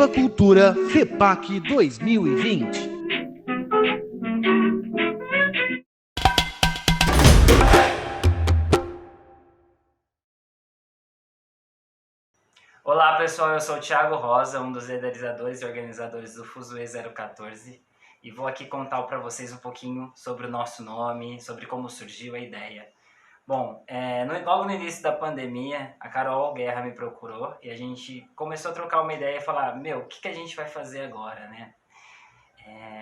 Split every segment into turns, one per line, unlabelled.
Viva Cultura FEPAC 2020.
Olá pessoal, eu sou o Thiago Rosa, um dos idealizadores e organizadores do Fuzue 014 e vou aqui contar para vocês um pouquinho sobre o nosso nome, sobre como surgiu a ideia. Bom, logo no início da pandemia, a Carol Guerra me procurou e a gente começou a trocar uma ideia e falar, o que a gente vai fazer agora, né?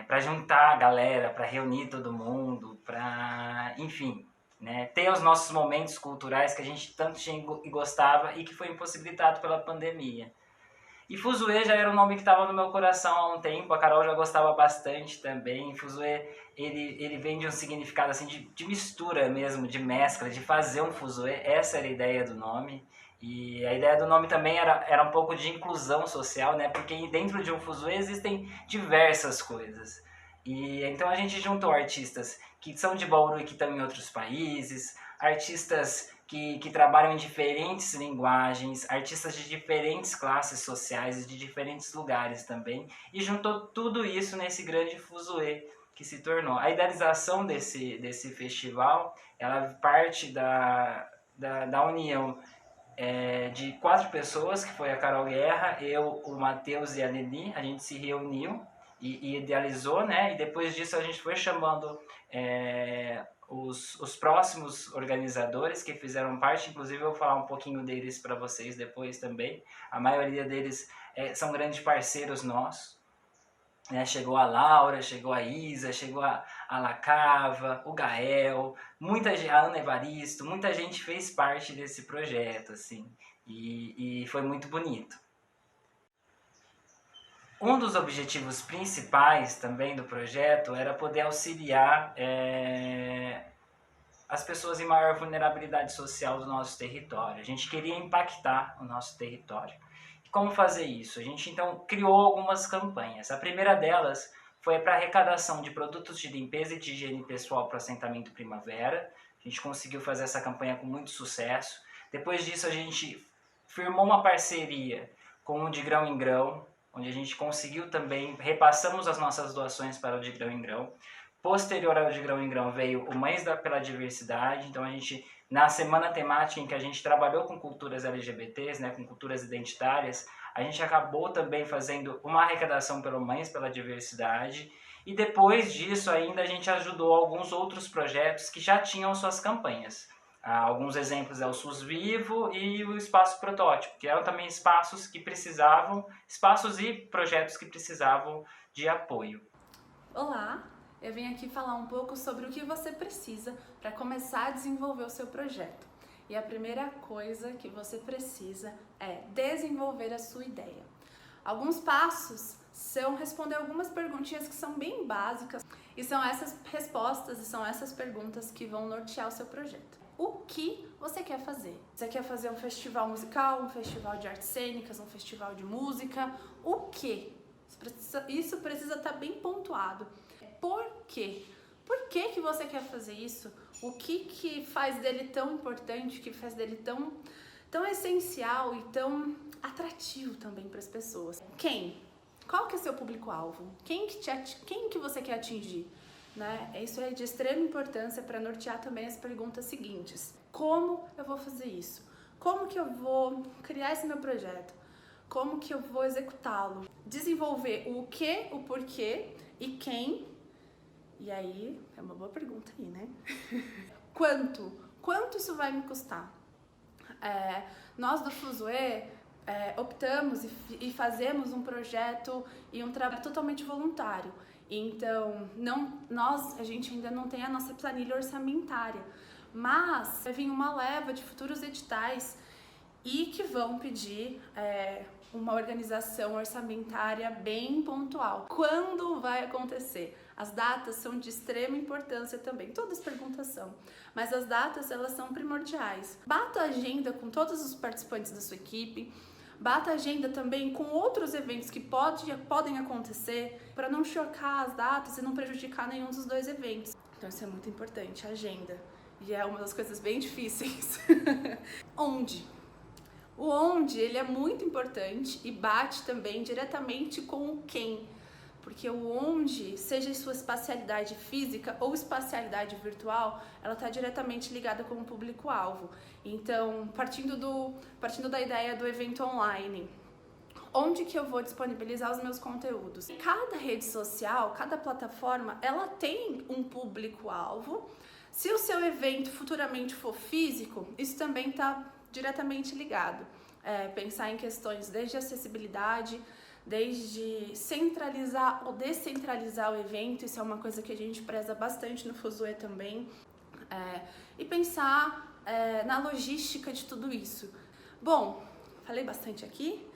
Para juntar a galera, para reunir todo mundo, para, enfim, né, ter os nossos momentos culturais que a gente tanto tinha e gostava e que foi impossibilitado pela pandemia. E Fuzue já era um nome que estava no meu coração há um tempo, a Carol já gostava bastante também. Fuzue, ele vem de um significado assim, de mistura mesmo, de mescla, de fazer um Fuzue, essa era a ideia do nome. E a ideia do nome também era um pouco de inclusão social, né? Porque dentro de um Fuzue existem diversas coisas. E então a gente juntou artistas que são de Bauru e que estão em outros países, artistas que trabalham em diferentes linguagens, artistas de diferentes classes sociais e de diferentes lugares também, e juntou tudo isso nesse grande Fuzue que se tornou. A idealização desse festival, ela parte da união de 4 pessoas, que foi a Carol Guerra, eu, o Matheus e a Lili. A gente se reuniu e idealizou, né? E depois disso a gente foi chamando os próximos organizadores que fizeram parte, inclusive eu vou falar um pouquinho deles para vocês depois também. A maioria deles são grandes parceiros nossos. Chegou a Laura, chegou a Isa, chegou a Lacava, o Gael, a Ana Evaristo, muita gente fez parte desse projeto, assim, e foi muito bonito. Um dos objetivos principais também do projeto era poder auxiliar as pessoas em maior vulnerabilidade social do nosso território. A gente queria impactar o nosso território. E como fazer isso? A gente então criou algumas campanhas. A primeira delas foi para arrecadação de produtos de limpeza e de higiene pessoal para o assentamento Primavera. A gente conseguiu fazer essa campanha com muito sucesso. Depois disso a gente firmou uma parceria com o De Grão em Grão, onde a gente conseguiu também, repassamos as nossas doações para o De Grão em Grão. Posterior ao De Grão em Grão veio o Mães pela Diversidade. Então a gente, na semana temática em que a gente trabalhou com culturas LGBTs, né, com culturas identitárias, a gente acabou também fazendo uma arrecadação pelo Mães pela Diversidade. E depois disso ainda a gente ajudou alguns outros projetos que já tinham suas campanhas. Alguns exemplos é o SUS Vivo e o Espaço Protótipo, que eram também espaços e projetos que precisavam de apoio.
Olá, eu vim aqui falar um pouco sobre o que você precisa para começar a desenvolver o seu projeto. E a primeira coisa que você precisa é desenvolver a sua ideia. Alguns passos são responder algumas perguntinhas que são bem básicas e são essas respostas e são essas perguntas que vão nortear o seu projeto. O que você quer fazer? Você quer fazer um festival musical, um festival de artes cênicas, um festival de música? O que? Isso precisa estar bem pontuado. Por quê? Por que você quer fazer isso? O que faz dele tão importante, que faz dele tão essencial e tão atrativo também para as pessoas? Quem? Qual que é seu público-alvo? Quem que você quer atingir? Né? Isso é de extrema importância para nortear também as perguntas seguintes. Como eu vou fazer isso? Como que eu vou criar esse meu projeto? Como que eu vou executá-lo? Desenvolver o que, o porquê e quem. E aí, é uma boa pergunta aí, né? Quanto? Quanto isso vai me custar? Nós do Fuzue optamos e fazemos um projeto e um trabalho totalmente voluntário. Então, a gente ainda não tem a nossa planilha orçamentária, mas vai vir uma leva de futuros editais e que vão pedir uma organização orçamentária bem pontual. Quando vai acontecer? As datas são de extrema importância também, todas as perguntas são, mas as datas elas são primordiais. Bata a agenda com todos os participantes da sua equipe, bata a agenda também com outros eventos que podem acontecer para não chocar as datas e não prejudicar nenhum dos dois eventos. Então isso é muito importante, a agenda, e é uma das coisas bem difíceis. Onde? O onde, ele é muito importante e bate também diretamente com o quem, porque o onde, seja sua espacialidade física ou espacialidade virtual, ela está diretamente ligada com o público-alvo. Então, partindo da ideia do evento online, onde que eu vou disponibilizar os meus conteúdos? Cada rede social, cada plataforma, ela tem um público-alvo. Se o seu evento futuramente for físico, isso também está diretamente ligado. Pensar em questões desde acessibilidade, desde centralizar ou descentralizar o evento, isso é uma coisa que a gente preza bastante no Fuzue também, e pensar na logística de tudo isso. Bom, falei bastante aqui,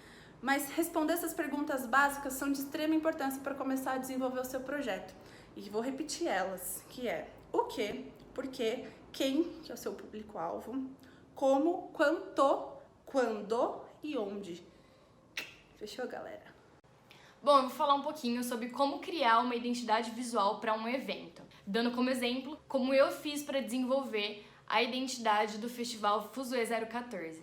mas responder essas perguntas básicas são de extrema importância para começar a desenvolver o seu projeto. E vou repetir elas, que é o que, por quê, quem, que é o seu público-alvo, como, quanto, quando e onde. Fechou, galera?
Bom, eu vou falar um pouquinho sobre como criar uma identidade visual para um evento, dando como exemplo como eu fiz para desenvolver a identidade do Festival Fuzue 014.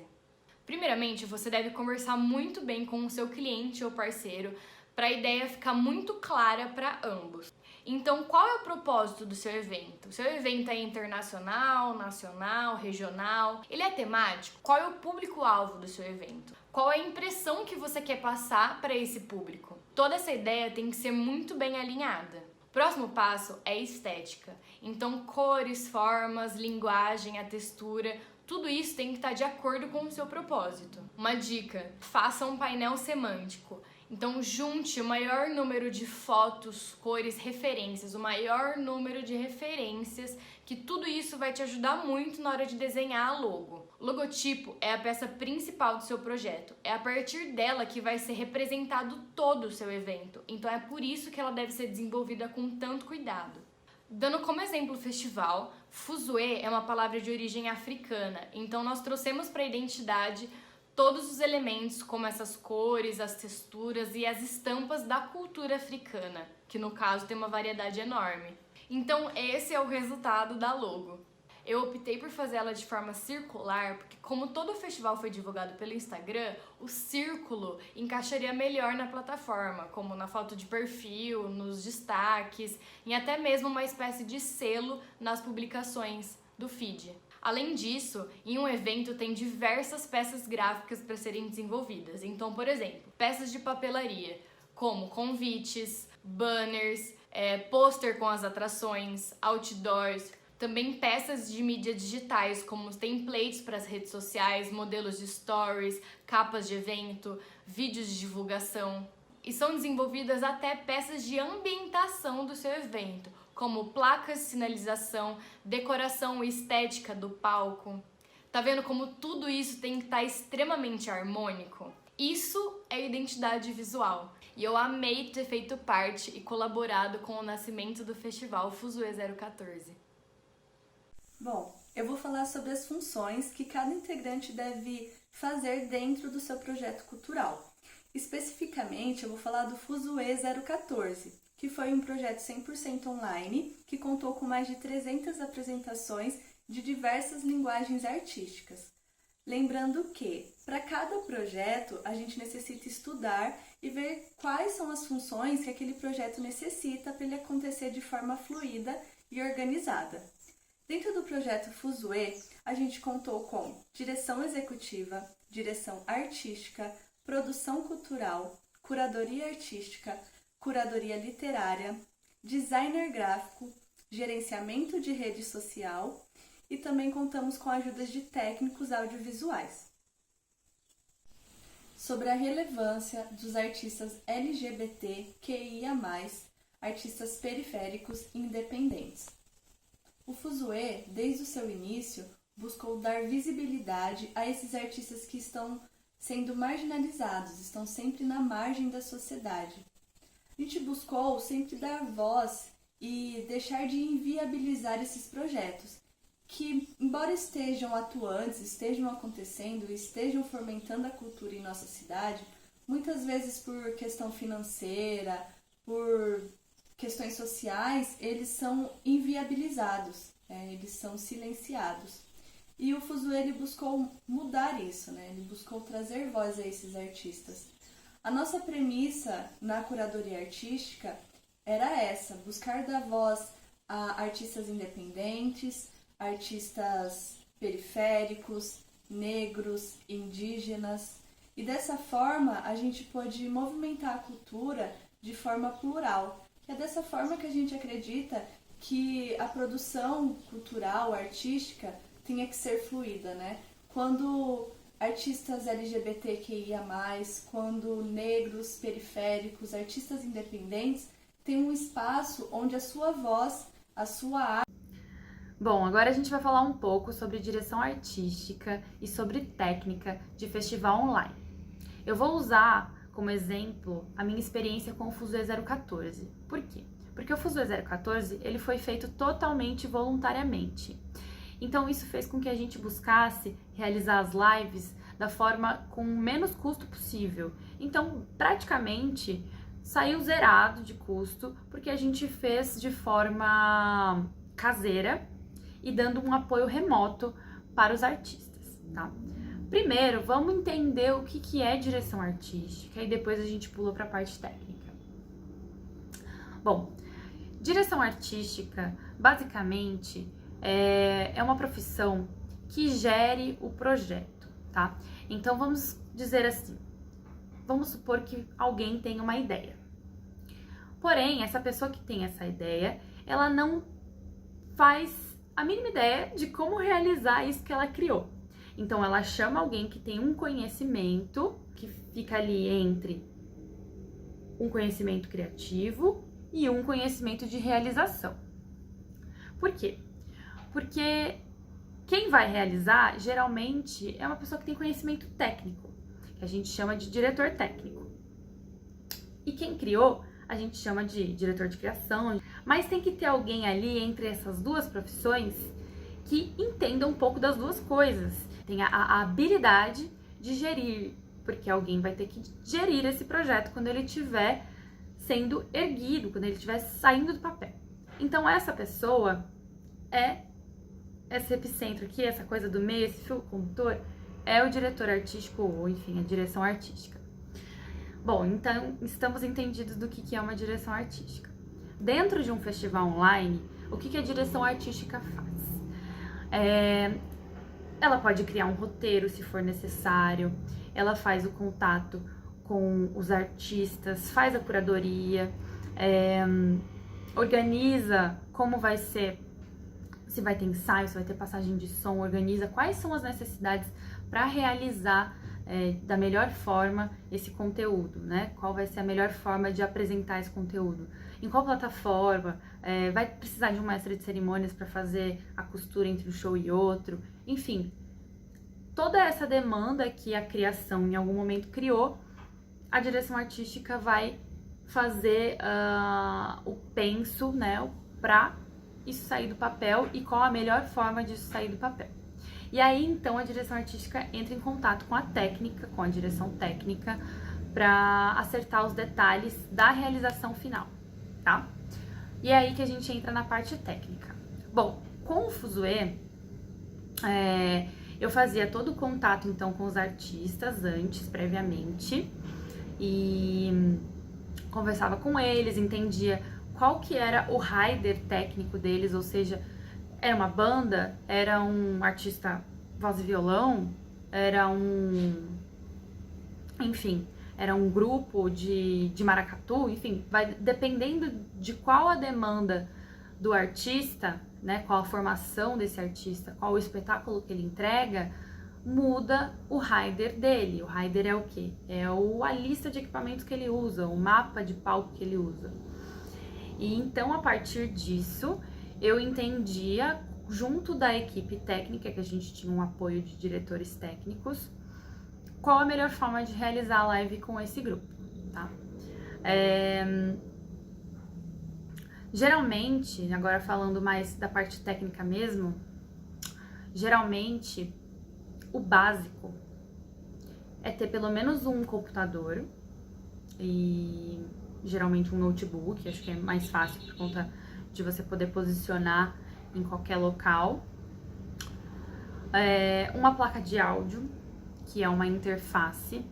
Primeiramente, você deve conversar muito bem com o seu cliente ou parceiro para a ideia ficar muito clara para ambos. Então, qual é o propósito do seu evento? O seu evento é internacional, nacional, regional? Ele é temático? Qual é o público-alvo do seu evento? Qual é a impressão que você quer passar para esse público? Toda essa ideia tem que ser muito bem alinhada. O próximo passo é estética. Então, cores, formas, linguagem, a textura, tudo isso tem que estar de acordo com o seu propósito. Uma dica: faça um painel semântico. Então, junte o maior número de fotos, cores, referências, o maior número de referências, que tudo isso vai te ajudar muito na hora de desenhar a logo. O logotipo é a peça principal do seu projeto. É a partir dela que vai ser representado todo o seu evento. Então, é por isso que ela deve ser desenvolvida com tanto cuidado. Dando como exemplo o festival, Fuzue é uma palavra de origem africana. Então, nós trouxemos para a identidade todos os elementos, como essas cores, as texturas e as estampas da cultura africana, que no caso tem uma variedade enorme. Então esse é o resultado da logo. Eu optei por fazer ela de forma circular, porque como todo o festival foi divulgado pelo Instagram, o círculo encaixaria melhor na plataforma, como na foto de perfil, nos destaques, e até mesmo uma espécie de selo nas publicações do feed. Além disso, em um evento tem diversas peças gráficas para serem desenvolvidas. Então, por exemplo, peças de papelaria, como convites, banners, pôster com as atrações, outdoors, também peças de mídia digitais, como os templates para as redes sociais, modelos de stories, capas de evento, vídeos de divulgação. E são desenvolvidas até peças de ambientação do seu evento, como placas de sinalização, decoração e estética do palco. Tá vendo como tudo isso tem que estar extremamente harmônico? Isso é identidade visual. E eu amei ter feito parte e colaborado com o nascimento do Festival Fuzue 014.
Bom, eu vou falar sobre as funções que cada integrante deve fazer dentro do seu projeto cultural. Especificamente, eu vou falar do Fuzue 014, que foi um projeto 100% online, que contou com mais de 300 apresentações de diversas linguagens artísticas. Lembrando que, para cada projeto, a gente necessita estudar e ver quais são as funções que aquele projeto necessita para ele acontecer de forma fluida e organizada. Dentro do projeto Fuzue, a gente contou com direção executiva, direção artística, produção cultural, curadoria artística, curadoria literária, designer gráfico, gerenciamento de rede social e também contamos com ajudas de técnicos audiovisuais. Sobre a relevância dos artistas LGBTQIA+, artistas periféricos e independentes. O Fuzue, desde o seu início, buscou dar visibilidade a esses artistas que estão sendo marginalizados, estão sempre na margem da sociedade. A gente buscou sempre dar voz e deixar de inviabilizar esses projetos, que, embora estejam atuantes, estejam acontecendo e estejam fomentando a cultura em nossa cidade, muitas vezes por questão financeira, por questões sociais, eles são inviabilizados, eles são silenciados. E o Fuzue ele buscou mudar isso, né? Ele buscou trazer voz a esses artistas. A nossa premissa na curadoria artística era essa, buscar dar voz a artistas independentes, artistas periféricos, negros, indígenas. E dessa forma a gente pôde movimentar a cultura de forma plural. É dessa forma que a gente acredita que a produção cultural, artística, tenha que ser fluida, né? Quando artistas LGBTQIA+, quando negros, periféricos, artistas independentes têm um espaço onde a sua voz, a sua arte...
Bom, agora a gente vai falar um pouco sobre direção artística e sobre técnica de festival online. Eu vou usar como exemplo a minha experiência com o Fuzue 014. Por quê? Porque o Fuzue 014 ele foi feito totalmente voluntariamente. Então isso fez com que a gente buscasse realizar as lives da forma com o menos custo possível. Então praticamente saiu zerado de custo, porque a gente fez de forma caseira e dando um apoio remoto para os artistas, tá? Primeiro, vamos entender o que é direção artística e depois a gente pula para a parte técnica. Bom, direção artística, basicamente, é uma profissão que gere o projeto, tá? Então, vamos dizer assim, vamos supor que alguém tem uma ideia. Porém, essa pessoa que tem essa ideia, ela não faz a mínima ideia de como realizar isso que ela criou. Então, ela chama alguém que tem um conhecimento, que fica ali entre um conhecimento criativo e um conhecimento de realização. Por quê? Porque quem vai realizar, geralmente, é uma pessoa que tem conhecimento técnico, que a gente chama de diretor técnico. E quem criou, a gente chama de diretor de criação. Mas tem que ter alguém ali entre essas duas profissões que entenda um pouco das duas coisas. Tem a habilidade de gerir, porque alguém vai ter que gerir esse projeto quando ele estiver sendo erguido, quando ele estiver saindo do papel. Então essa pessoa esse epicentro aqui, essa coisa do meio, esse fio condutor, é o diretor artístico ou, enfim, a direção artística. Bom, então estamos entendidos do que é uma direção artística. Dentro de um festival online, o que a direção artística faz? Ela pode criar um roteiro, se for necessário, ela faz o contato com os artistas, faz a curadoria, organiza como vai ser, se vai ter ensaio, se vai ter passagem de som, organiza quais são as necessidades para realizar da melhor forma esse conteúdo, né? Qual vai ser a melhor forma de apresentar esse conteúdo, em qual plataforma, vai precisar de um mestre de cerimônias para fazer a costura entre um show e outro, enfim, toda essa demanda que a criação em algum momento criou, a direção artística vai fazer o penso, né, para isso sair do papel e qual a melhor forma disso sair do papel. E aí, então, a direção artística entra em contato com a técnica, com a direção técnica, para acertar os detalhes da realização final, tá? E é aí que a gente entra na parte técnica. Bom, com o Fuzue, eu fazia todo o contato, então, com os artistas antes, previamente, e conversava com eles, entendia qual que era o rider técnico deles, ou seja, era uma banda, era um artista voz e violão, era enfim, era um grupo de maracatu, enfim, vai dependendo de qual a demanda do artista, né, qual a formação desse artista, qual o espetáculo que ele entrega, muda o rider dele. O rider é o quê? É a lista de equipamentos que ele usa, o mapa de palco que ele usa. E então, a partir disso, eu entendia, junto da equipe técnica, que a gente tinha um apoio de diretores técnicos, qual a melhor forma de realizar a live com esse grupo, tá? Geralmente, agora falando mais da parte técnica mesmo, geralmente o básico é ter pelo menos um computador e geralmente um notebook, acho que é mais fácil por conta de você poder posicionar em qualquer local. uma placa de áudio, que é uma interface,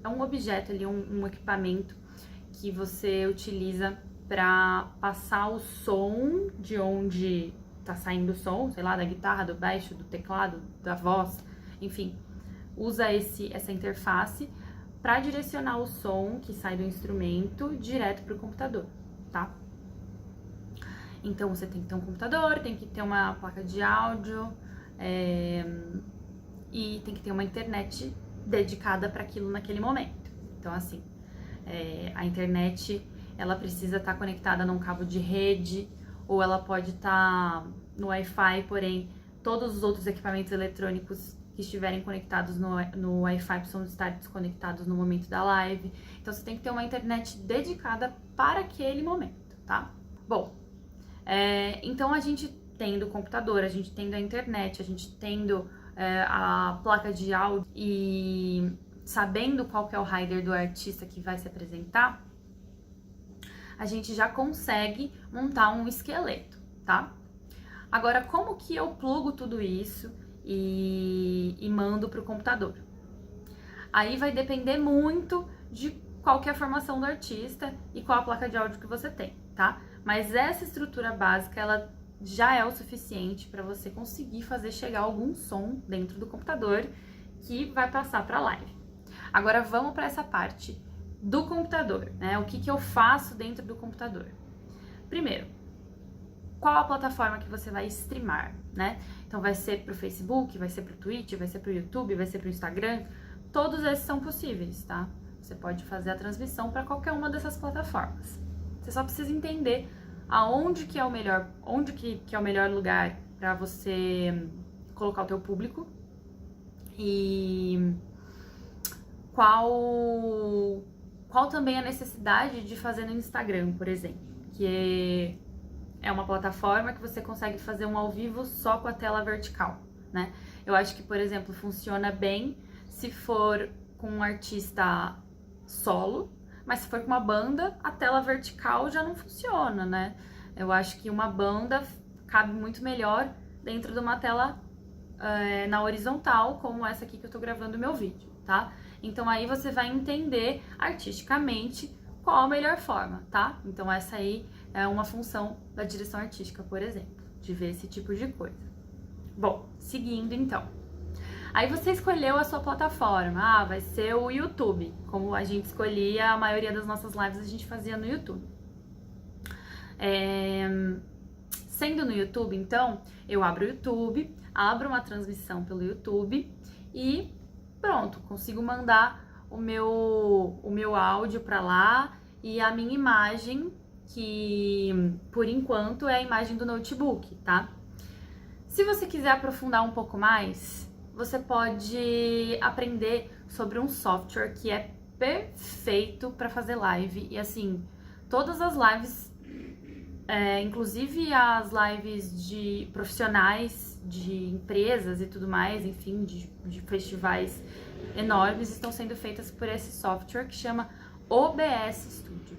é um objeto ali, um equipamento que você utiliza para passar o som de onde tá saindo o som, sei lá, da guitarra, do baixo, do teclado, da voz, enfim, usa essa interface para direcionar o som que sai do instrumento direto para o computador, tá? Então você tem que ter um computador, tem que ter uma placa de áudio e tem que ter uma internet dedicada para aquilo naquele momento. Então assim, a internet ela precisa estar conectada num cabo de rede, ou ela pode estar no Wi-Fi, porém todos os outros equipamentos eletrônicos que estiverem conectados no Wi-Fi precisam estar desconectados no momento da live. Então você tem que ter uma internet dedicada para aquele momento, tá? Bom, então a gente tendo o computador, a gente tendo a internet, a gente tendo a placa de áudio e sabendo qual que é o rider do artista que vai se apresentar, a gente já consegue montar um esqueleto, tá? Agora, como que eu plugo tudo isso e mando para o computador? Aí vai depender muito de qual que é a formação do artista e qual a placa de áudio que você tem, tá? Mas essa estrutura básica, ela já é o suficiente para você conseguir fazer chegar algum som dentro do computador que vai passar para a live. Agora vamos para essa parte do computador, né? O que eu faço dentro do computador? Primeiro, qual a plataforma que você vai streamar, né? Então vai ser pro Facebook, vai ser pro Twitch, vai ser pro YouTube, vai ser pro Instagram, todos esses são possíveis, tá? Você pode fazer a transmissão para qualquer uma dessas plataformas. Você só precisa entender aonde que é o melhor, onde que é o melhor lugar para você colocar o teu público e qual também a necessidade de fazer no Instagram, por exemplo, que é uma plataforma que você consegue fazer um ao vivo só com a tela vertical, né? Eu acho que, por exemplo, funciona bem se for com um artista solo, mas se for com uma banda, a tela vertical já não funciona, né? Eu acho que uma banda cabe muito melhor dentro de uma tela na horizontal, como essa aqui que eu tô gravando o meu vídeo, tá? Então aí você vai entender artisticamente qual a melhor forma, tá? Então essa aí é uma função da direção artística, por exemplo, de ver esse tipo de coisa. Bom, seguindo então. Aí você escolheu a sua plataforma, vai ser o YouTube, como a gente escolhia, a maioria das nossas lives a gente fazia no YouTube. Sendo no YouTube, então, eu abro o YouTube, abro uma transmissão pelo YouTube e pronto, consigo mandar o meu áudio para lá e a minha imagem, que por enquanto é a imagem do notebook, tá? Se você quiser aprofundar um pouco mais, você pode aprender sobre um software que é perfeito para fazer live. E assim, todas as lives, inclusive as lives de profissionais, de empresas e tudo mais, enfim, de festivais enormes, estão sendo feitas por esse software que chama OBS Studio.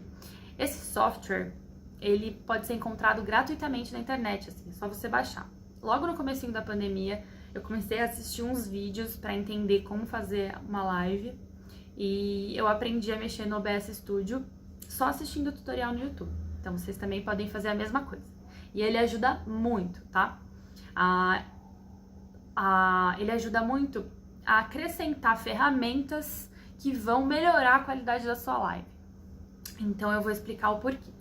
Esse software, ele pode ser encontrado gratuitamente na internet, assim, é só você baixar. Logo no comecinho da pandemia, eu comecei a assistir uns vídeos para entender como fazer uma live e eu aprendi a mexer no OBS Studio só assistindo o tutorial no YouTube. Então vocês também podem fazer a mesma coisa. E ele ajuda muito, tá? Ele ajuda muito a acrescentar ferramentas que vão melhorar a qualidade da sua live. Então eu vou explicar o porquê.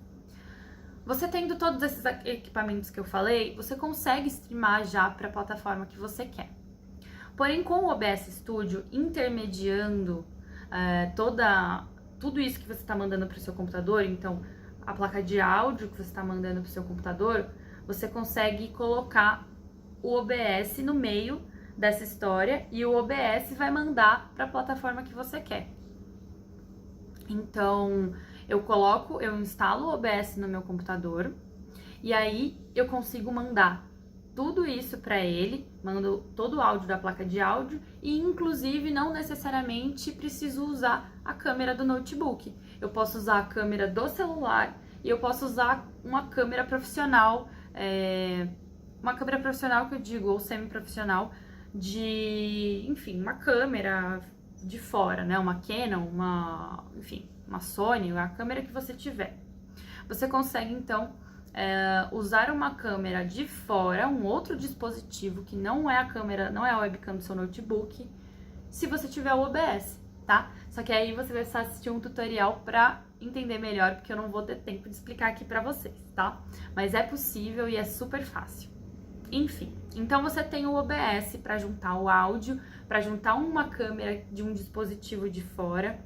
Você tendo todos esses equipamentos que eu falei, você consegue streamar já para a plataforma que você quer. Porém, com o OBS Studio intermediando tudo isso que você está mandando para o seu computador, então a placa de áudio que você está mandando para o seu computador, você consegue colocar o OBS no meio dessa história e o OBS vai mandar para a plataforma que você quer. Então, eu instalo o OBS no meu computador e aí eu consigo mandar tudo isso para ele, mando todo o áudio da placa de áudio e inclusive não necessariamente preciso usar a câmera do notebook. Eu posso usar a câmera do celular e eu posso usar uma câmera profissional uma câmera profissional que eu digo, ou semi-profissional, enfim, uma câmera de fora, né? Uma Canon, enfim, uma Sony, a câmera que você tiver. Você consegue, então, usar uma câmera de fora, um outro dispositivo que não é a câmera, não é a webcam do seu notebook, se você tiver o OBS, tá? Só que aí você vai precisar assistir um tutorial pra entender melhor, porque eu não vou ter tempo de explicar aqui pra vocês, tá? Mas é possível e é super fácil. Enfim, então você tem o OBS para juntar o áudio, para juntar uma câmera de um dispositivo de fora.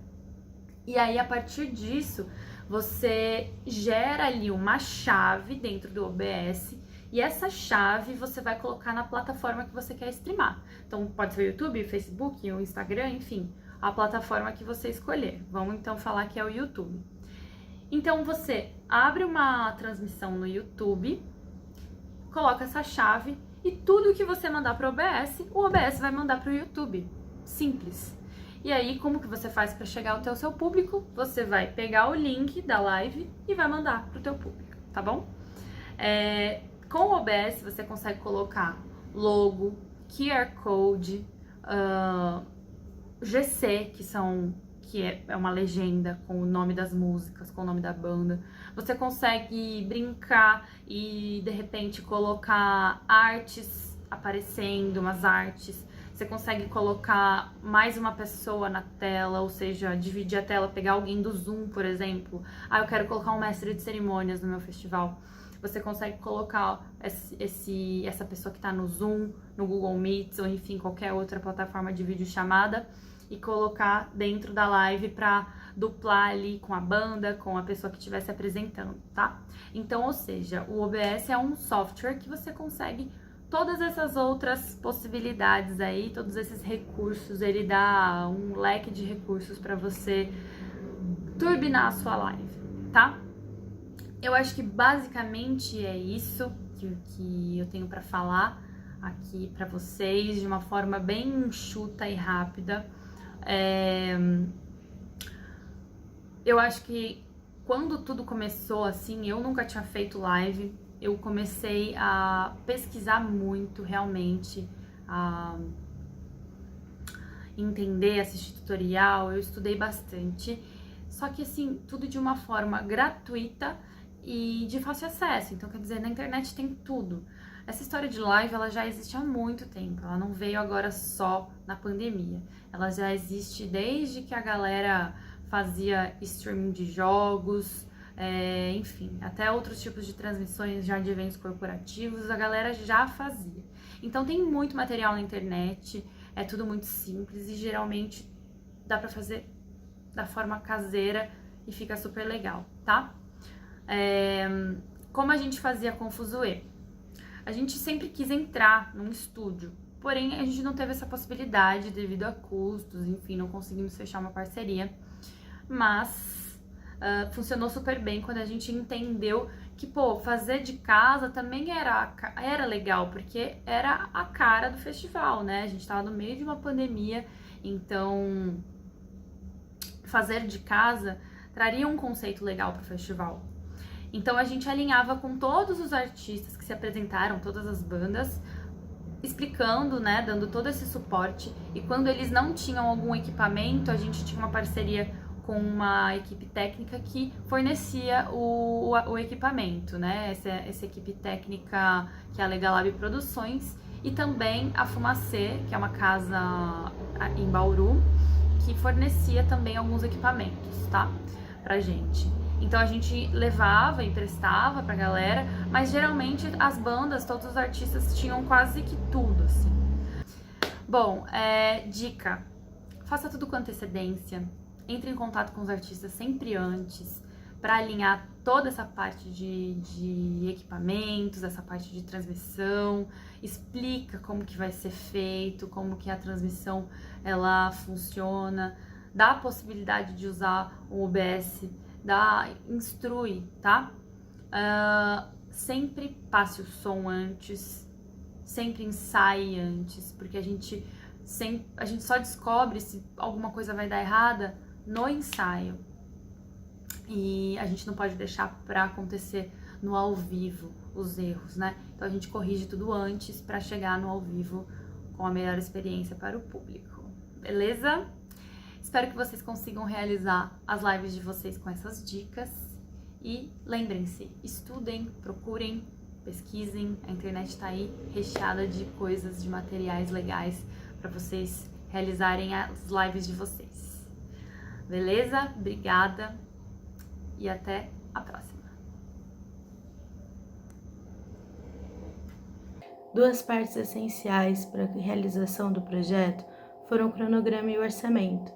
E aí, a partir disso, você gera ali uma chave dentro do OBS e essa chave você vai colocar na plataforma que você quer streamar. Então, pode ser o YouTube, o Facebook, o Instagram, enfim, a plataforma que você escolher. Vamos então falar que é o YouTube. Então, você abre uma transmissão no YouTube, coloca essa chave e tudo que você mandar para o OBS vai mandar para o YouTube. Simples. E aí, como que você faz para chegar ao seu público? Você vai pegar o link da live e vai mandar para o teu público, tá bom? Com o OBS você consegue colocar logo, QR Code, GC, que é uma legenda com o nome das músicas, com o nome da banda. Você consegue brincar e, de repente, colocar artes aparecendo, umas artes. Você consegue colocar mais uma pessoa na tela, ou seja, dividir a tela, pegar alguém do Zoom, por exemplo. Eu quero colocar um mestre de cerimônias no meu festival. Você consegue colocar essa pessoa que está no Zoom, no Google Meet, ou enfim, qualquer outra plataforma de videochamada, e colocar dentro da live para duplar ali com a banda, com a pessoa que estiver se apresentando, tá? Então, ou seja, o OBS é um software que você consegue todas essas outras possibilidades aí, todos esses recursos, ele dá um leque de recursos para você turbinar a sua live, tá? Eu acho que basicamente é isso que eu tenho para falar aqui para vocês, de uma forma bem enxuta e rápida. Eu acho que quando tudo começou assim, eu nunca tinha feito live, eu comecei a pesquisar muito, realmente, a entender, assistir tutorial, eu estudei bastante, só que assim, tudo de uma forma gratuita e de fácil acesso. Então, quer dizer, na internet tem tudo. Essa história de live, ela já existe há muito tempo, ela não veio agora só na pandemia. Ela já existe desde que a galera fazia streaming de jogos, enfim, até outros tipos de transmissões já de eventos corporativos, a galera já fazia. Então tem muito material na internet, é tudo muito simples e geralmente dá pra fazer da forma caseira e fica super legal, tá? Como a gente fazia com o Fuzue? A gente sempre quis entrar num estúdio, porém a gente não teve essa possibilidade devido a custos, enfim, não conseguimos fechar uma parceria, mas funcionou super bem quando a gente entendeu que, fazer de casa também era legal, porque era a cara do festival, né? A gente tava no meio de uma pandemia, então fazer de casa traria um conceito legal pro festival. Então a gente alinhava com todos os artistas que se apresentaram, todas as bandas, explicando, né, dando todo esse suporte. E quando eles não tinham algum equipamento, a gente tinha uma parceria com uma equipe técnica que fornecia o equipamento, né? Essa equipe técnica que é a Legalab Produções, e também a Fumacê, que é uma casa em Bauru, que fornecia também alguns equipamentos, tá? Pra gente. Então a gente levava, emprestava pra galera, mas geralmente as bandas, todos os artistas tinham quase que tudo, assim. Bom, dica: faça tudo com antecedência, entre em contato com os artistas sempre antes, para alinhar toda essa parte de equipamentos, essa parte de transmissão, explica como que vai ser feito, como que a transmissão ela funciona, dá a possibilidade de usar o OBS, instrui, tá? Sempre passe o som antes, sempre ensaie antes, porque a gente só descobre se alguma coisa vai dar errada no ensaio. E a gente não pode deixar para acontecer no ao vivo os erros, né? Então a gente corrige tudo antes para chegar no ao vivo com a melhor experiência para o público, beleza? Espero que vocês consigam realizar as lives de vocês com essas dicas e lembrem-se, estudem, procurem, pesquisem, a internet tá aí recheada de coisas, de materiais legais para vocês realizarem as lives de vocês. Beleza? Obrigada e até a próxima.
Duas partes essenciais para a realização do projeto foram o cronograma e o orçamento,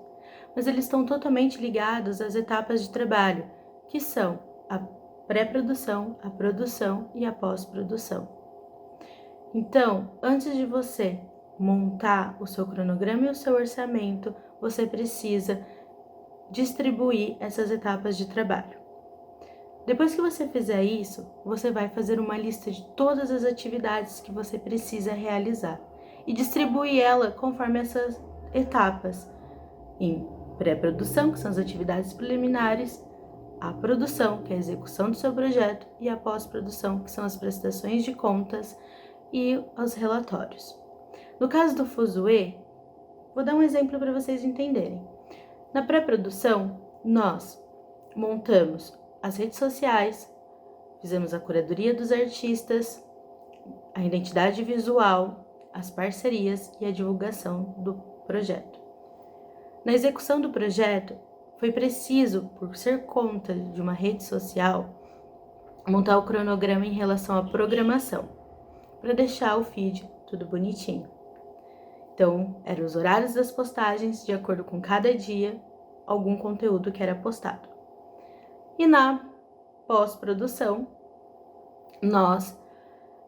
mas eles estão totalmente ligados às etapas de trabalho, que são a pré-produção, a produção e a pós-produção. Então, antes de você montar o seu cronograma e o seu orçamento, você precisa distribuir essas etapas de trabalho. Depois que você fizer isso, você vai fazer uma lista de todas as atividades que você precisa realizar e distribuir ela conforme essas etapas, em pré-produção, que são as atividades preliminares, a produção, que é a execução do seu projeto, e a pós-produção, que são as prestações de contas e os relatórios. No caso do Fuzue, vou dar um exemplo para vocês entenderem. Na pré-produção, nós montamos as redes sociais, fizemos a curadoria dos artistas, a identidade visual, as parcerias e a divulgação do projeto. Na execução do projeto, foi preciso, por ser conta de uma rede social, montar o cronograma em relação à programação, para deixar o feed tudo bonitinho. Então, eram os horários das postagens, de acordo com cada dia, algum conteúdo que era postado. E na pós-produção, nós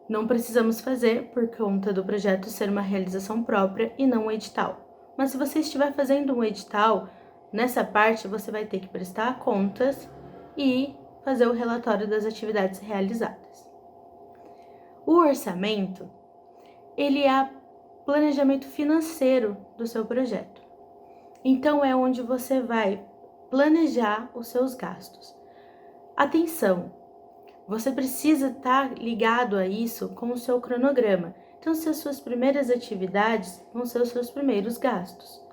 não precisamos fazer por conta do projeto ser uma realização própria e não um edital. Mas se você estiver fazendo um edital, nessa parte você vai ter que prestar contas e fazer o relatório das atividades realizadas. O orçamento, ele é planejamento financeiro do seu projeto. Então é onde você vai planejar os seus gastos. Atenção, você precisa estar ligado a isso com o seu cronograma. Então, se as suas primeiras atividades vão ser os seus primeiros gastos.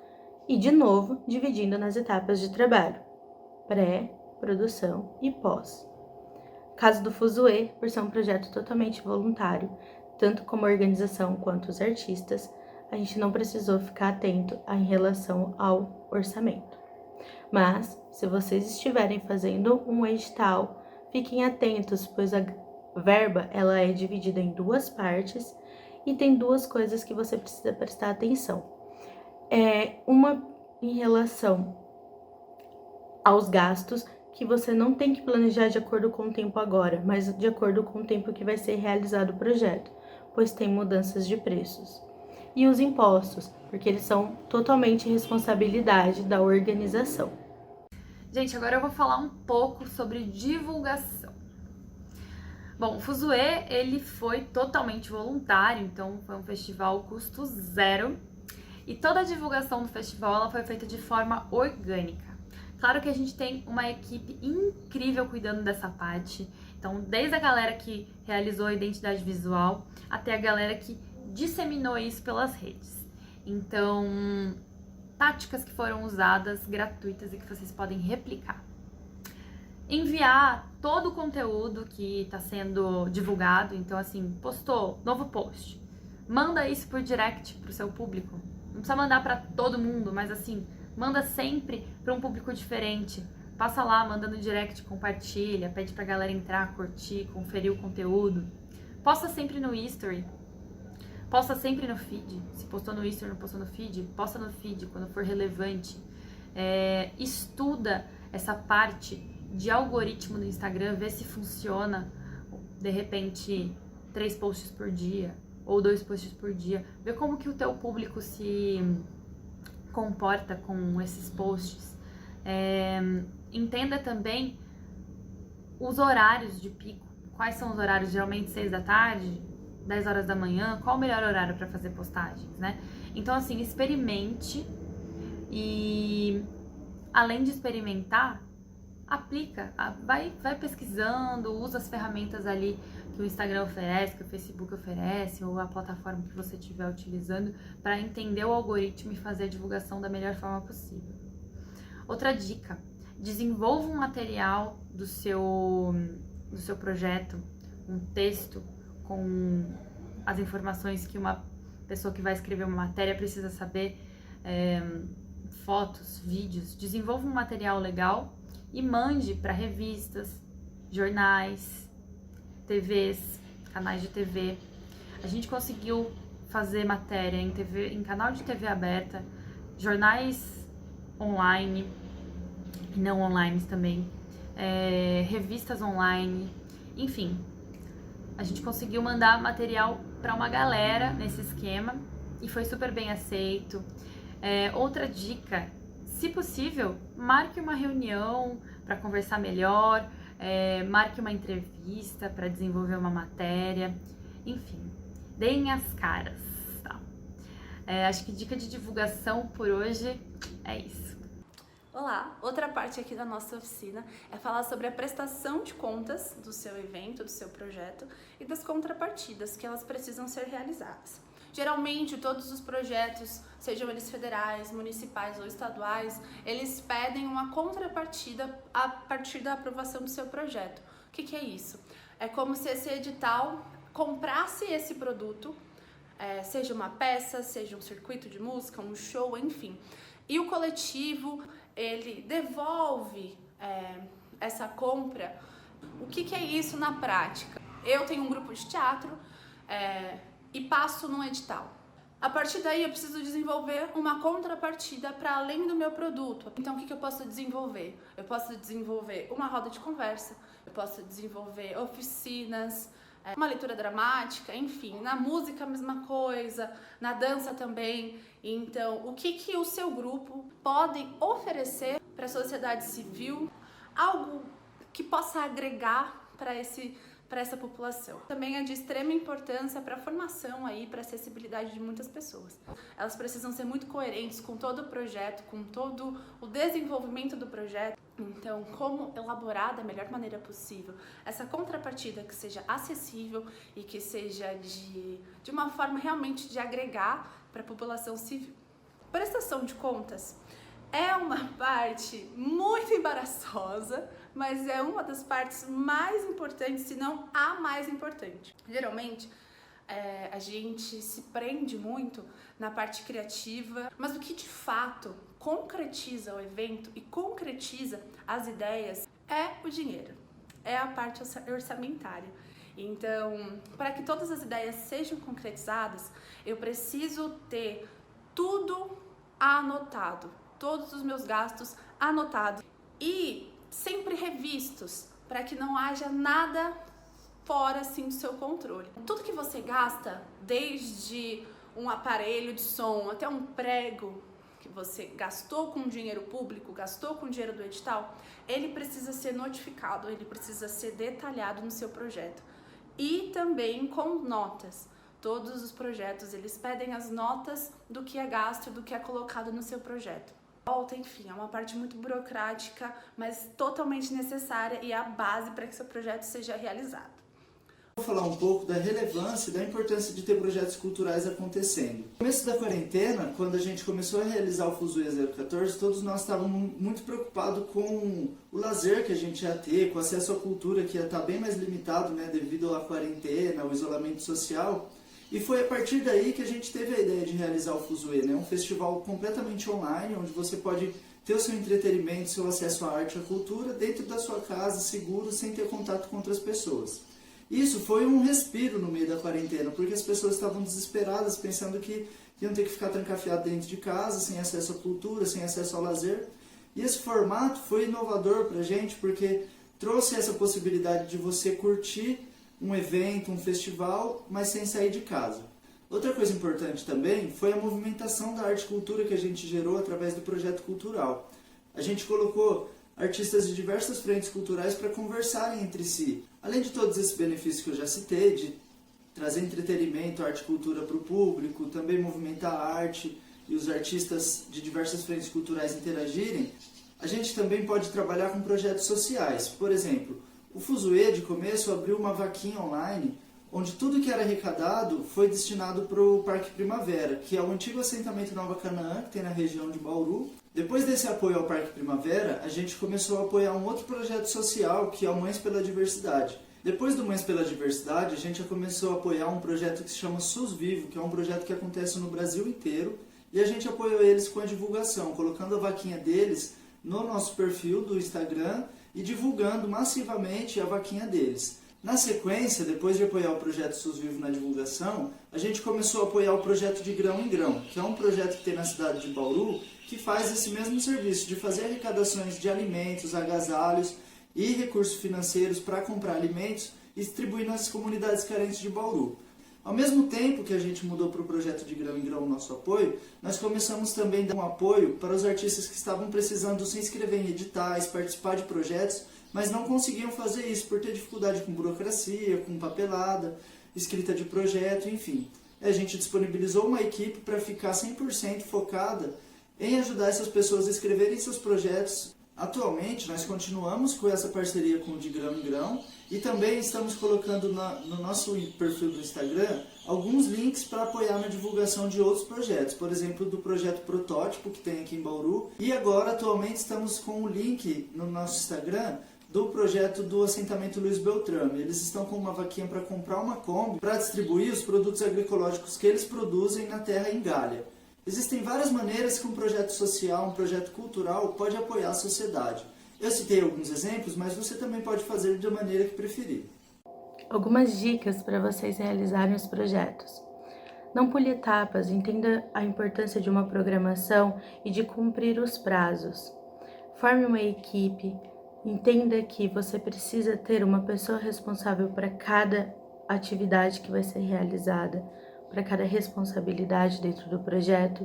E, de novo, dividindo nas etapas de trabalho: pré, produção e pós. Caso do Fuzue, por ser um projeto totalmente voluntário, tanto como a organização quanto os artistas, a gente não precisou ficar atento em relação ao orçamento. Mas, se vocês estiverem fazendo um edital, fiquem atentos, pois a verba ela é dividida em duas partes e tem duas coisas que você precisa prestar atenção. Uma em relação aos gastos, que você não tem que planejar de acordo com o tempo agora, mas de acordo com o tempo que vai ser realizado o projeto, pois tem mudanças de preços. E os impostos, porque eles são totalmente responsabilidade da organização.
Gente, agora eu vou falar um pouco sobre divulgação. Bom, o Fuzue, ele foi totalmente voluntário, então foi um festival custo zero. E toda a divulgação do festival ela foi feita de forma orgânica. Claro que a gente tem uma equipe incrível cuidando dessa parte. Então, desde a galera que realizou a identidade visual até a galera que disseminou isso pelas redes. Então, táticas que foram usadas, gratuitas e que vocês podem replicar. Enviar todo o conteúdo que está sendo divulgado. Então, assim, postou, novo post. Manda isso por direct para o seu público. Não precisa mandar para todo mundo, mas assim, manda sempre para um público diferente. Passa lá, manda no direct, compartilha, pede pra galera entrar, curtir, conferir o conteúdo. Posta sempre no history. Posta sempre no feed. Se postou no history, não postou no feed, posta no feed quando for relevante. Estuda essa parte de algoritmo do Instagram, vê se funciona, de repente, 3 posts por dia ou 2 posts por dia. Vê como que o teu público se comporta com esses posts. Entenda também os horários de pico. Quais são os horários? Geralmente 6 da tarde, 10 horas da manhã. Qual o melhor horário para fazer postagens, né? Então, assim, experimente e, além de experimentar, aplica, vai pesquisando, usa as ferramentas ali que o Instagram oferece, que o Facebook oferece, ou a plataforma que você estiver utilizando, para entender o algoritmo e fazer a divulgação da melhor forma possível. Outra dica: desenvolva um material do seu projeto, um texto com as informações que uma pessoa que vai escrever uma matéria precisa saber, fotos, vídeos. Desenvolva um material legal e mande para revistas, jornais, TVs, canais de TV. A gente conseguiu fazer matéria em canal de TV aberta, jornais online e não online também, revistas online, enfim. A gente conseguiu mandar material para uma galera nesse esquema e foi super bem aceito. Outra dica: se possível, marque uma reunião para conversar melhor, marque uma entrevista para desenvolver uma matéria, enfim, deem as caras, tá? Acho que dica de divulgação por hoje é isso.
Olá! Outra parte aqui da nossa oficina é falar sobre a prestação de contas do seu evento, do seu projeto e das contrapartidas que elas precisam ser realizadas. Geralmente, todos os projetos, sejam eles federais, municipais ou estaduais, eles pedem uma contrapartida a partir da aprovação do seu projeto. O que é isso? É como se esse edital comprasse esse produto, seja uma peça, seja um circuito de música, um show, enfim. E o coletivo, ele devolve essa compra. O que é isso na prática? Eu tenho um grupo de teatro e passo num edital. A partir daí eu preciso desenvolver uma contrapartida para além do meu produto. Então o que eu posso desenvolver? Eu posso desenvolver uma roda de conversa, eu posso desenvolver oficinas, uma leitura dramática, enfim. Na música a mesma coisa, na dança também. Então, o que o seu grupo pode oferecer para a sociedade civil, algo que possa agregar para essa população. Também é de extrema importância para a formação aí, para a acessibilidade de muitas pessoas. Elas precisam ser muito coerentes com todo o projeto, com todo o desenvolvimento do projeto. Então, como elaborar da melhor maneira possível essa contrapartida que seja acessível e que seja de uma forma realmente de agregar para a população civil. Prestação de contas é uma parte muito embaraçosa, mas é uma das partes mais importantes, se não a mais importante. Geralmente, a gente se prende muito na parte criativa, mas o que de fato concretiza o evento e concretiza as ideias é o dinheiro, é a parte orçamentária. Então, para que todas as ideias sejam concretizadas, eu preciso ter tudo anotado, todos os meus gastos anotados e sempre revistos, para que não haja nada fora assim do seu controle. Tudo que você gasta, desde um aparelho de som até um prego que você gastou com dinheiro público, gastou com dinheiro do edital, ele precisa ser notificado, ele precisa ser detalhado no seu projeto. E também com notas. Todos os projetos, eles pedem as notas do que é gasto e do que é colocado no seu projeto. Enfim, é uma parte muito burocrática, mas totalmente necessária e a base para que seu projeto seja realizado.
Vou falar um pouco da relevância e da importância de ter projetos culturais acontecendo. No começo da quarentena, quando a gente começou a realizar o Fuzuê 014, todos nós estávamos muito preocupados com o lazer que a gente ia ter, com o acesso à cultura que ia estar bem mais limitado, né, devido à quarentena, ao isolamento social. E foi a partir daí que a gente teve a ideia de realizar o Fuzuê, né, um festival completamente online, onde você pode ter o seu entretenimento, seu acesso à arte e à cultura dentro da sua casa, seguro, sem ter contato com outras pessoas. Isso foi um respiro no meio da quarentena, porque as pessoas estavam desesperadas, pensando que iam ter que ficar trancafiadas dentro de casa, sem acesso à cultura, sem acesso ao lazer. E esse formato foi inovador para a gente, porque trouxe essa possibilidade de você curtir um evento, um festival, mas sem sair de casa. Outra coisa importante também foi a movimentação da arte e cultura que a gente gerou através do projeto cultural. A gente colocou artistas de diversas frentes culturais para conversarem entre si. Além de todos esses benefícios que eu já citei, de trazer entretenimento, arte e cultura para o público, também movimentar a arte e os artistas de diversas frentes culturais interagirem, A gente também pode trabalhar com projetos sociais. Por exemplo, o Fuzue, de começo, abriu uma vaquinha online, onde tudo que era arrecadado foi destinado para o Parque Primavera, que é o antigo assentamento Nova Canaã, que tem na região de Bauru. Depois desse apoio ao Parque Primavera, a gente começou a apoiar um outro projeto social, que é o Mães pela Diversidade. Depois do Mães pela Diversidade, a gente já começou a apoiar um projeto que se chama SUS Vivo, que é um projeto que acontece no Brasil inteiro, e a gente apoiou eles com a divulgação, colocando a vaquinha deles no nosso perfil do Instagram e divulgando massivamente a vaquinha deles. Na sequência, depois de apoiar o projeto SUS Vivo na divulgação, a gente começou a apoiar o projeto de Grão em Grão, que é um projeto que tem na cidade de Bauru, que faz esse mesmo serviço de fazer arrecadações de alimentos, agasalhos e recursos financeiros para comprar alimentos e distribuir nas comunidades carentes de Bauru. Ao mesmo tempo que a gente mudou para o projeto de Grão em Grão o nosso apoio, nós começamos também a dar um apoio para os artistas que estavam precisando se inscrever em editais, participar de projetos, mas não conseguiam fazer isso por ter dificuldade com burocracia, com papelada, escrita de projeto, enfim. A gente disponibilizou uma equipe para ficar 100% focada em ajudar essas pessoas a escreverem seus projetos. Atualmente, nós continuamos com essa parceria com o de Grão em Grão e também estamos colocando no nosso perfil do Instagram alguns links para apoiar na divulgação de outros projetos, por exemplo, do projeto Protótipo, que tem aqui em Bauru, e agora, atualmente, estamos com o link no nosso Instagram do projeto do assentamento Luiz Beltrame. Eles estão com uma vaquinha para comprar uma Kombi para distribuir os produtos agroecológicos que eles produzem na terra em Galha. Existem várias maneiras que um projeto social, um projeto cultural pode apoiar a sociedade. Eu citei alguns exemplos, mas você também pode fazer da maneira que preferir.
Algumas dicas para vocês realizarem os projetos. Não pule etapas, entenda a importância de uma programação e de cumprir os prazos. Forme uma equipe, entenda que você precisa ter uma pessoa responsável para cada atividade que vai ser realizada, para cada responsabilidade dentro do projeto.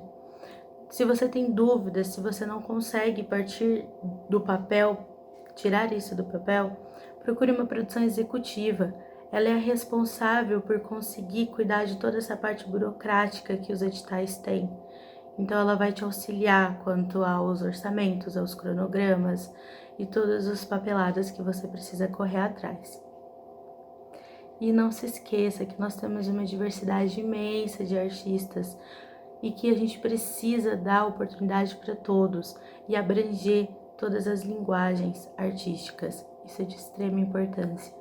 Se você tem dúvidas, se você não consegue partir do papel, tirar isso do papel, procure uma produção executiva. Ela é a responsável por conseguir cuidar de toda essa parte burocrática que os editais têm. Então ela vai te auxiliar quanto aos orçamentos, aos cronogramas e todas as papeladas que você precisa correr atrás. E não se esqueça que nós temos uma diversidade imensa de artistas e que a gente precisa dar oportunidade para todos e abranger todas as linguagens artísticas. Isso é de extrema importância.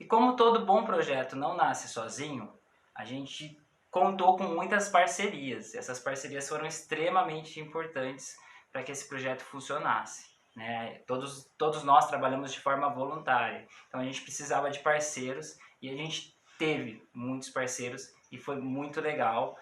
E como todo bom projeto não nasce sozinho, a gente contou com muitas parcerias. Essas parcerias foram extremamente importantes para que esse projeto funcionasse, né? Todos nós trabalhamos de forma voluntária, então a gente precisava de parceiros e a gente teve muitos parceiros e foi muito legal.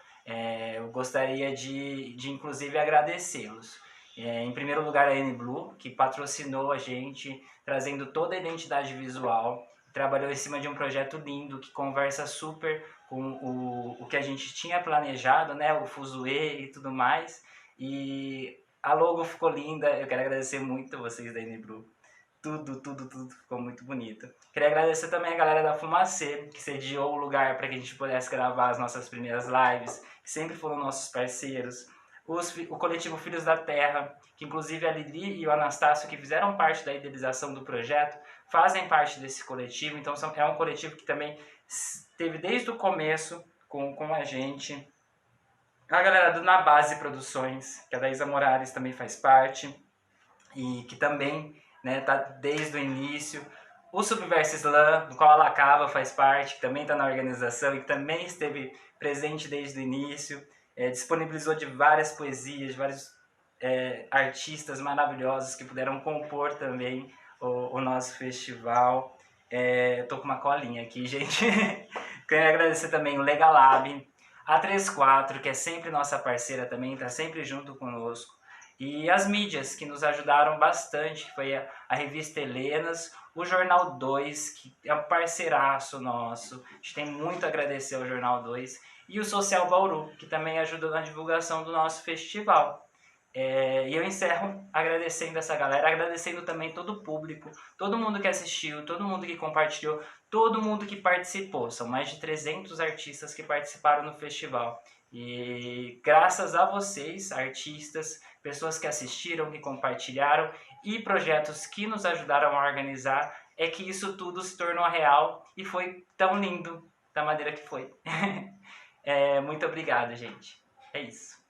Eu gostaria de inclusive agradecê-los. Em primeiro lugar, a N-Blue, que patrocinou a gente, trazendo toda a identidade visual, trabalhou em cima de um projeto lindo que conversa super com o que a gente tinha planejado, né? O Fuzue e tudo mais. E a logo ficou linda. Eu quero agradecer muito a vocês da N-Blue. Tudo ficou muito bonito. Queria agradecer também a galera da Fumacê, que sediou o lugar para que a gente pudesse gravar as nossas primeiras lives, que sempre foram nossos parceiros. O coletivo Filhos da Terra, que inclusive a Lili e o Anastácio, que fizeram parte da idealização do projeto, fazem parte desse coletivo. Então é um coletivo que também esteve desde o começo com a gente. A galera do Na Base Produções, que a Daísa Morales também faz parte, e que também tá desde o início. O Subverso Slam, do qual a Lacava faz parte, que também está na organização e que também esteve presente desde o início. Disponibilizou de várias poesias, de vários artistas maravilhosos que puderam compor também o nosso festival. Eu tô com uma colinha aqui, gente. Quero agradecer também o Legalab, a 34, que é sempre nossa parceira também, está sempre junto conosco. E as mídias que nos ajudaram bastante, que foi a revista Helenas, o Jornal 2, que é um parceiraço nosso. A gente tem muito a agradecer ao Jornal 2. E o Social Bauru, que também ajudou na divulgação do nosso festival. E eu encerro agradecendo essa galera, agradecendo também todo o público, todo mundo que assistiu, todo mundo que compartilhou, todo mundo que participou. São mais de 300 artistas que participaram no festival. E graças a vocês, artistas, pessoas que assistiram, que compartilharam e projetos que nos ajudaram a organizar, é que isso tudo se tornou real e foi tão lindo da maneira que foi. Muito obrigado, gente. É isso.